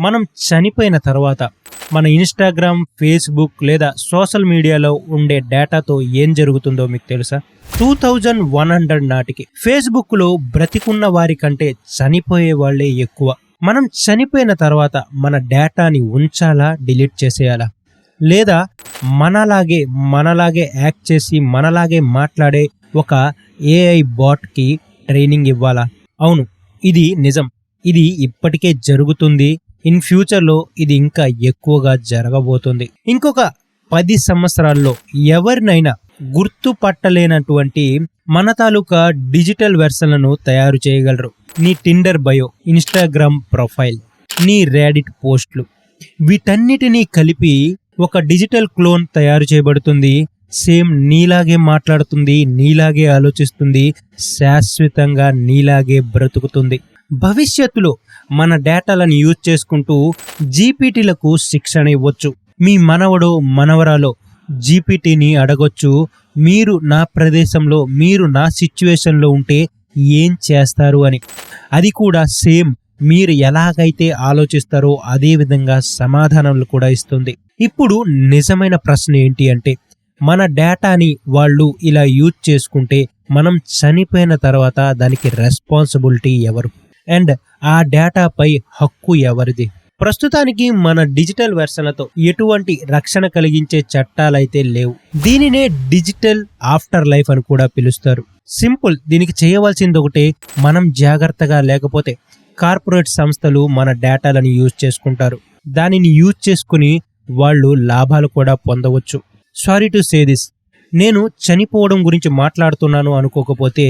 మనం చనిపోయిన తర్వాత మన ఇన్స్టాగ్రామ్, ఫేస్బుక్ లేదా సోషల్ మీడియాలో ఉండే డేటాతో ఏం జరుగుతుందో మీకు తెలుసా? 2100 నాటికి ఫేస్బుక్లో బ్రతికున్న వారి కంటే చనిపోయే వాళ్ళే ఎక్కువ. మనం చనిపోయిన తర్వాత మన డేటాని ఉంచాలా, డిలీట్ చేసేయాలా? లేదా మనలాగే యాక్ట్ చేసి మనలాగే మాట్లాడే ఒక ఏఐ బాట్కి ట్రైనింగ్ ఇవ్వాలా? అవును, ఇది నిజం. ఇది ఇప్పటికే జరుగుతుంది. ఇన్ ఫ్యూచర్లో ఇది ఇంకా ఎక్కువగా జరగబోతుంది. ఇంకొక 10 సంవత్సరాల్లో ఎవరినైనా గుర్తుపట్టలేనటువంటి మన తాలూకా డిజిటల్ వెర్షన్లను తయారు చేయగలరు. నీ టిండర్ బయో, ఇన్స్టాగ్రామ్ ప్రొఫైల్, నీ రెడిట్ పోస్టులు, వీటన్నిటినీ కలిపి ఒక డిజిటల్ క్లోన్ తయారు చేయబడుతుంది. సేమ్ నీలాగే మాట్లాడుతుంది, నీలాగే ఆలోచిస్తుంది, శాశ్వతంగా నీలాగే బ్రతుకుతుంది. భవిష్యత్తులో మన డేటాలను యూజ్ చేసుకుంటూ జీపీటీలకు శిక్షణ ఇవ్వచ్చు. మీ మనవడో మనవరాలో జీపీటీని అడగొచ్చు, మీరు నా ప్రదేశంలో, మీరు నా సిచ్యువేషన్లో ఉంటే ఏం చేస్తారు అని. అది కూడా సేమ్ మీరు ఎలాగైతే ఆలోచిస్తారో అదే విధంగా సమాధానాలు కూడా ఇస్తుంది. ఇప్పుడు నిజమైన ప్రశ్న ఏంటి అంటే, మన డేటాని వాళ్ళు ఇలా యూజ్ చేసుకుంటే మనం చనిపోయిన తర్వాత దానికి రెస్పాన్సిబిలిటీ ఎవరు? అండ్ ఆ డేటాపై హక్కు ఎవరిది? ప్రస్తుతానికి మన డిజిటల్ వెర్షన్లతో ఎటువంటి రక్షణ కలిగించే చట్టాలైతే లేవు. దీనినే డిజిటల్ ఆఫ్టర్ లైఫ్ అని కూడా పిలుస్తారు. సింపుల్, దీనికి చేయవలసింది ఒకటే, మనం జాగ్రత్తగా లేకపోతే కార్పొరేట్ సంస్థలు మన డేటాలను యూజ్ చేసుకుంటారు. దానిని యూజ్ చేసుకుని వాళ్ళు లాభాలు కూడా పొందవచ్చు. సారీ టు సే దిస్, నేను చనిపోవడం గురించి మాట్లాడుతున్నాను అనుకోకపోతే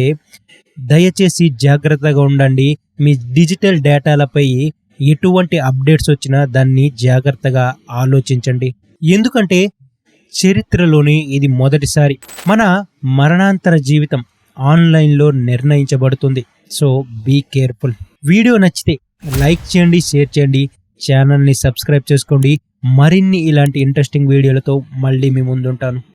దయచేసి జాగ్రత్తగా ఉండండి. మీ డిజిటల్ డేటాలపై ఎటువంటి అప్డేట్స్ వచ్చినా దాన్ని జాగ్రత్తగా ఆలోచించండి. ఎందుకంటే చరిత్రలోనే ఇది మొదటిసారి మన మరణాంతర జీవితం ఆన్లైన్లో నిర్ణయించబడుతుంది. So be careful. వీడియో నచ్చితే లైక్ చేయండి, షేర్ చేయండి, ఛానల్ని సబ్స్క్రైబ్ చేసుకోండి. మరిన్ని ఇలాంటి ఇంట్రెస్టింగ్ వీడియోలతో మళ్ళీ మీ ముందుంటాను.